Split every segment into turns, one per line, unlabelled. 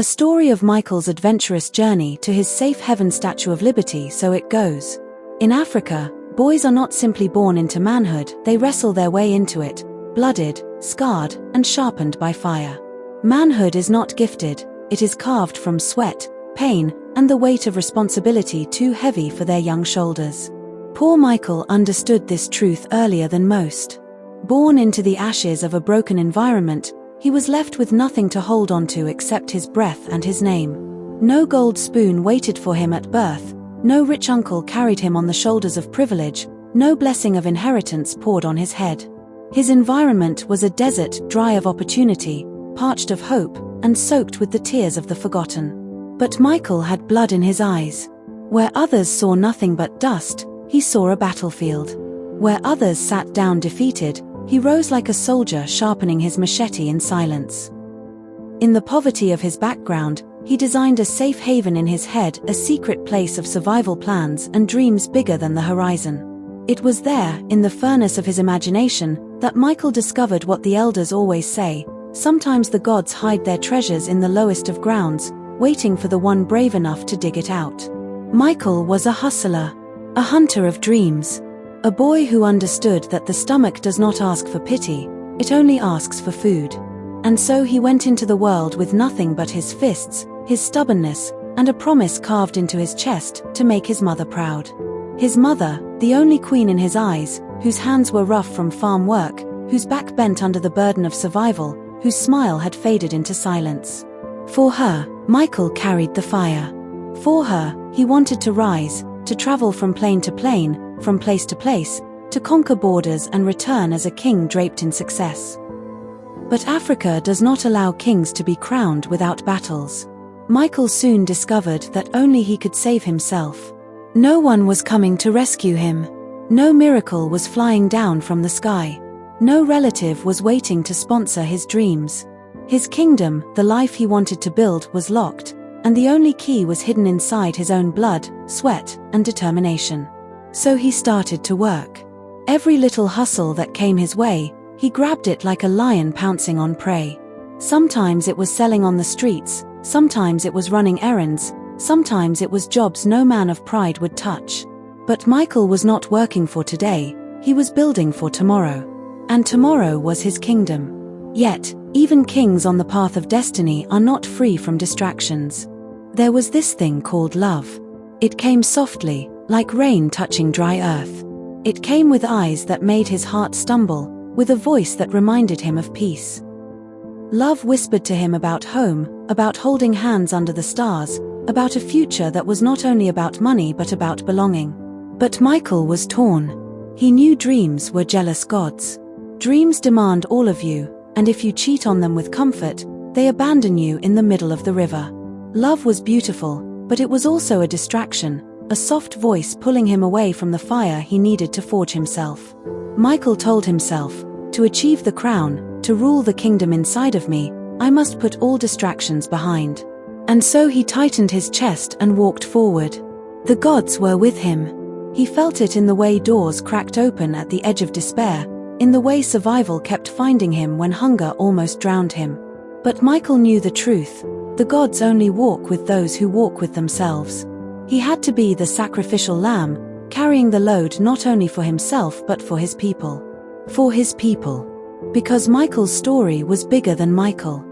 A story of Michael's adventurous journey to his safe haven Statue of Liberty, so it goes. In Africa, boys are not simply born into manhood, they wrestle their way into it, blooded, scarred, and sharpened by fire. Manhood is not gifted, it is carved from sweat, pain, and the weight of responsibility too heavy for their young shoulders. Poor Michael understood this truth earlier than most. Born into the ashes of a broken environment, he was left with nothing to hold on to except his breath and his name. No gold spoon waited for him at birth, no rich uncle carried him on the shoulders of privilege, no blessing of inheritance poured on his head. His environment was a desert dry of opportunity, parched of hope, and soaked with the tears of the forgotten. But Michael had blood in his eyes. Where others saw nothing but dust, he saw a battlefield. Where others sat down defeated, he rose like a soldier sharpening his machete in silence. In the poverty of his background, he designed a safe haven in his head, a secret place of survival plans and dreams bigger than the horizon. It was there, in the furnace of his imagination, that Michael discovered what the elders always say: sometimes the gods hide their treasures in the lowest of grounds, waiting for the one brave enough to dig it out. Michael was a hustler, a hunter of dreams, a boy who understood that the stomach does not ask for pity, it only asks for food. And so he went into the world with nothing but his fists, his stubbornness, and a promise carved into his chest to make his mother proud. His mother, the only queen in his eyes, whose hands were rough from farm work, whose back bent under the burden of survival, whose smile had faded into silence. For her, Michael carried the fire. For her, he wanted to rise, to travel from plane to plane, from place to place, to conquer borders and return as a king draped in success. But Africa does not allow kings to be crowned without battles. Michael soon discovered that only he could save himself. No one was coming to rescue him. No miracle was flying down from the sky. No relative was waiting to sponsor his dreams. His kingdom, the life he wanted to build, was locked, and the only key was hidden inside his own blood, sweat, and determination. So he started to work. Every little hustle that came his way, he grabbed it like a lion pouncing on prey. Sometimes it was selling on the streets, sometimes it was running errands, sometimes it was jobs no man of pride would touch. But Michael was not working for today, he was building for tomorrow. And tomorrow was his kingdom. Yet, even kings on the path of destiny are not free from distractions. There was this thing called love. It came softly, like rain touching dry earth. It came with eyes that made his heart stumble, with a voice that reminded him of peace. Love whispered to him about home, about holding hands under the stars, about a future that was not only about money but about belonging. But Michael was torn. He knew dreams were jealous gods. Dreams demand all of you, and if you cheat on them with comfort, they abandon you in the middle of the river. Love was beautiful, but it was also a distraction, a soft voice pulling him away from the fire he needed to forge himself. Michael told himself, to achieve the crown, to rule the kingdom inside of me, I must put all distractions behind. And so he tightened his chest and walked forward. The gods were with him. He felt it in the way doors cracked open at the edge of despair, in the way survival kept finding him when hunger almost drowned him. But Michael knew the truth. The gods only walk with those who walk with themselves. He had to be the sacrificial lamb, carrying the load not only for himself but for his people. For his people. Because Michael's story was bigger than Michael.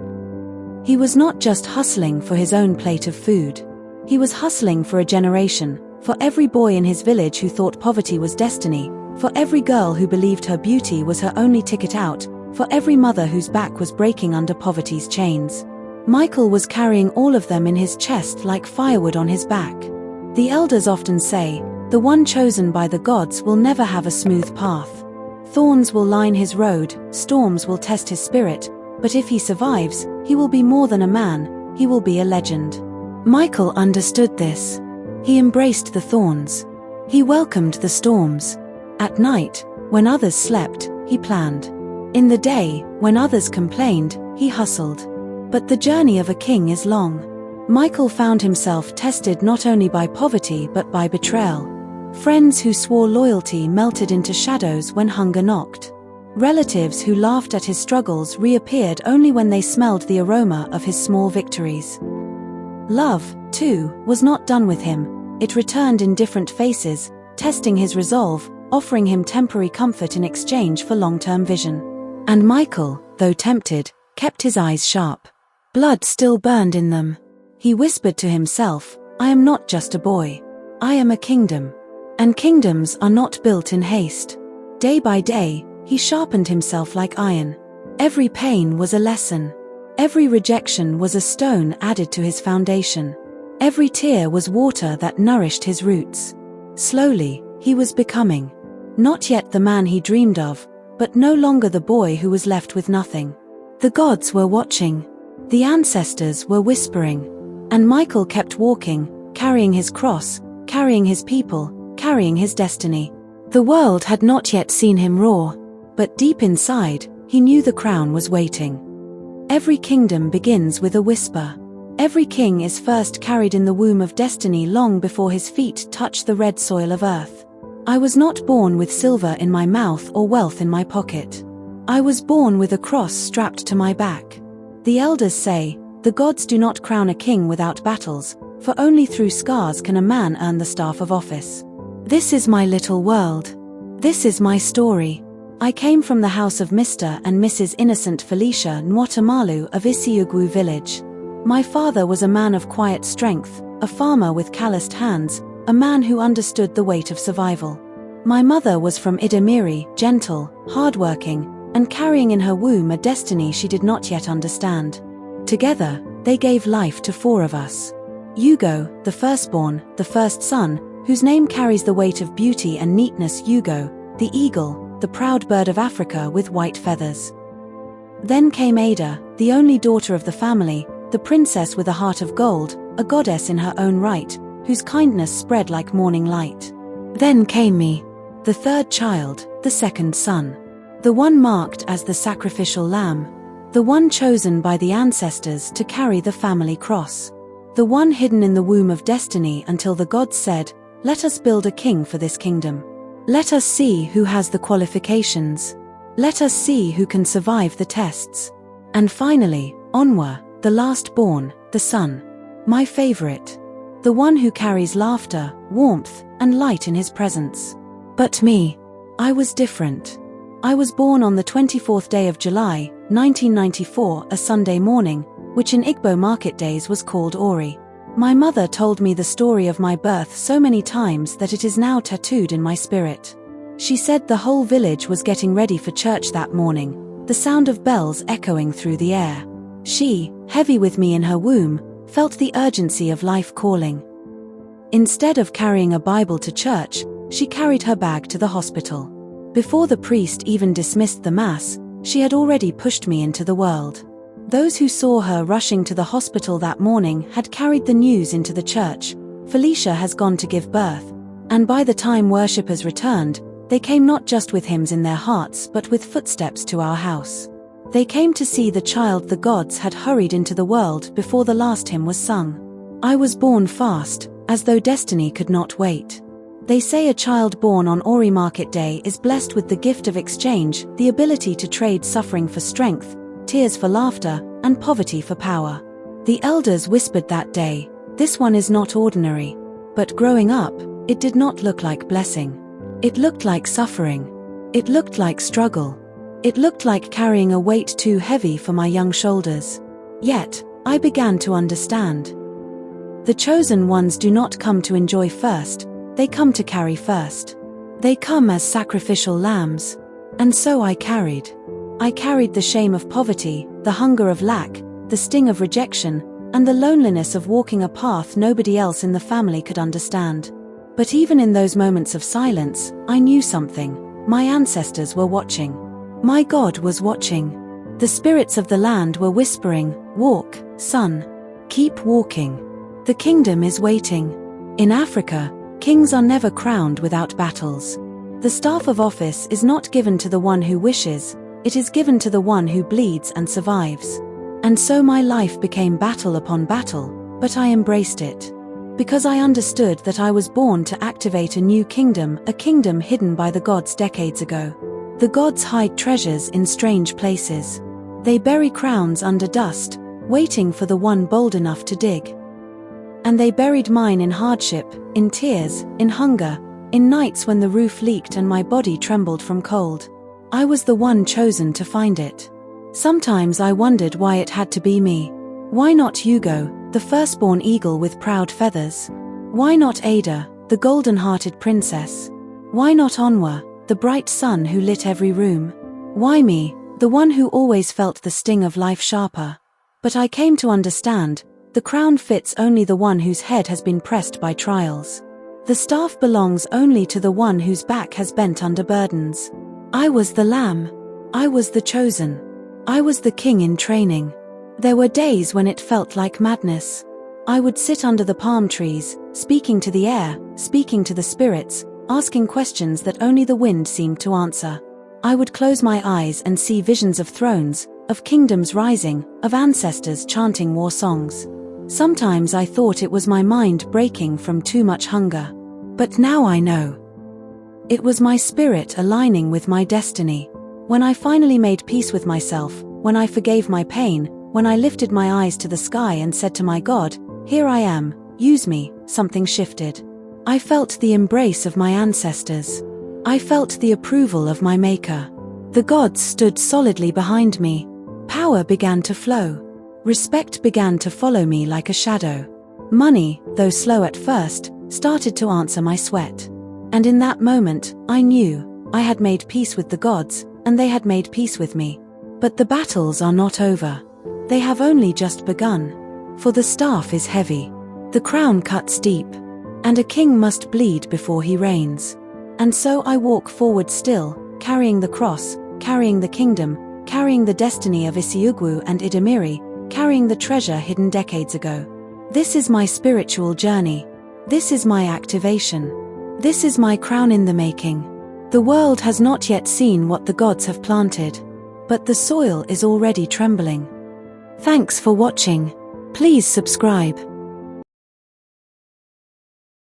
He was not just hustling for his own plate of food. He was hustling for a generation, for every boy in his village who thought poverty was destiny, for every girl who believed her beauty was her only ticket out, for every mother whose back was breaking under poverty's chains. Michael was carrying all of them in his chest like firewood on his back. The elders often say, the one chosen by the gods will never have a smooth path. Thorns will line his road, storms will test his spirit, but if he survives, he will be more than a man, he will be a legend. Michael understood this. He embraced the thorns. He welcomed the storms. At night, when others slept, he planned. In the day, when others complained, he hustled. But the journey of a king is long. Michael found himself tested not only by poverty but by betrayal. Friends who swore loyalty melted into shadows when hunger knocked. Relatives who laughed at his struggles reappeared only when they smelled the aroma of his small victories. Love, too, was not done with him. It returned in different faces, testing his resolve, offering him temporary comfort in exchange for long-term vision. And Michael, though tempted, kept his eyes sharp. Blood still burned in them. He whispered to himself, "I am not just a boy. I am a kingdom. And kingdoms are not built in haste." Day by day, he sharpened himself like iron. Every pain was a lesson. Every rejection was a stone added to his foundation. Every tear was water that nourished his roots. Slowly, he was becoming. Not yet the man he dreamed of, but no longer the boy who was left with nothing. The gods were watching. The ancestors were whispering. And Michael kept walking, carrying his cross, carrying his people, carrying his destiny. The world had not yet seen him roar, but deep inside, he knew the crown was waiting. Every kingdom begins with a whisper. Every king is first carried in the womb of destiny long before his feet touch the red soil of earth. I was not born with silver in my mouth or wealth in my pocket. I was born with a cross strapped to my back. The elders say, the gods do not crown a king without battles, for only through scars can a man earn the staff of office. This is my little world. This is my story. I came from the house of Mr. and Mrs. Innocent Felicia Nwatamalu of Isiugwu village. My father was a man of quiet strength, a farmer with calloused hands, a man who understood the weight of survival. My mother was from Idemiri, gentle, hardworking, and carrying in her womb a destiny she did not yet understand. Together, they gave life to 4 of us. Hugo, the firstborn, the first son, whose name carries the weight of beauty and neatness. Hugo, the eagle, the proud bird of Africa with white feathers. Then came Ada, the only daughter of the family, the princess with a heart of gold, a goddess in her own right, whose kindness spread like morning light. Then came me, the third child, the second son. The one marked as the sacrificial lamb. The one chosen by the ancestors to carry the family cross. The one hidden in the womb of destiny until the gods said, "Let us build a king for this kingdom. Let us see who has the qualifications. Let us see who can survive the tests." And finally, Onwa, the last born, the son. My favorite. The one who carries laughter, warmth, and light in his presence. But me, I was different. I was born on the 24th day of July, 1994, a Sunday morning, which in Igbo market days was called Ori. My mother told me the story of my birth so many times that it is now tattooed in my spirit. She said the whole village was getting ready for church that morning, the sound of bells echoing through the air. She, heavy with me in her womb, felt the urgency of life calling. Instead of carrying a Bible to church, she carried her bag to the hospital. Before the priest even dismissed the mass, she had already pushed me into the world. Those who saw her rushing to the hospital that morning had carried the news into the church. Felicia has gone to give birth. And by the time worshippers returned, they came not just with hymns in their hearts but with footsteps to our house. They came to see the child the gods had hurried into the world before the last hymn was sung. I was born fast, as though destiny could not wait. They say a child born on Ori market day is blessed with the gift of exchange, the ability to trade suffering for strength, tears for laughter, and poverty for power. The elders whispered that day, "This one is not ordinary." But growing up, it did not look like blessing. It looked like suffering. It looked like struggle. It looked like carrying a weight too heavy for my young shoulders. Yet, I began to understand. The chosen ones do not come to enjoy first, they come to carry first. They come as sacrificial lambs. And so I carried. I carried the shame of poverty, the hunger of lack, the sting of rejection, and the loneliness of walking a path nobody else in the family could understand. But even in those moments of silence, I knew something. My ancestors were watching. My God was watching. The spirits of the land were whispering, "Walk, son. Keep walking. The kingdom is waiting." In Africa, kings are never crowned without battles. The staff of office is not given to the one who wishes, it is given to the one who bleeds and survives. And so my life became battle upon battle, but I embraced it. Because I understood that I was born to activate a new kingdom, a kingdom hidden by the gods decades ago. The gods hide treasures in strange places. They bury crowns under dust, waiting for the one bold enough to dig. And they buried mine in hardship, in tears, in hunger, in nights when the roof leaked and my body trembled from cold. I was the one chosen to find it. Sometimes I wondered why it had to be me. Why not Hugo, the firstborn eagle with proud feathers? Why not Ada, the golden-hearted princess? Why not Onwa, the bright sun who lit every room? Why me, the one who always felt the sting of life sharper? But I came to understand, the crown fits only the one whose head has been pressed by trials. The staff belongs only to the one whose back has bent under burdens. I was the lamb. I was the chosen. I was the king in training. There were days when it felt like madness. I would sit under the palm trees, speaking to the air, speaking to the spirits, asking questions that only the wind seemed to answer. I would close my eyes and see visions of thrones, of kingdoms rising, of ancestors chanting war songs. Sometimes I thought it was my mind breaking from too much hunger. But now I know. It was my spirit aligning with my destiny. When I finally made peace with myself, when I forgave my pain, when I lifted my eyes to the sky and said to my God, "Here I am, use me," something shifted. I felt the embrace of my ancestors. I felt the approval of my Maker. The gods stood solidly behind me. Power began to flow. Respect began to follow me like a shadow. Money, though slow at first, started to answer my sweat. And in that moment, I knew, I had made peace with the gods, and they had made peace with me. But the battles are not over. They have only just begun. For the staff is heavy. The crown cuts deep. And a king must bleed before he reigns. And so I walk forward still, carrying the cross, carrying the kingdom, carrying the destiny of Isiugwu and Idemiri, carrying the treasure hidden decades ago. This is my spiritual journey. This is my activation. This is my crown in the making. The world has not yet seen what the gods have planted. But the soil is already trembling. Thanks for watching. Please subscribe.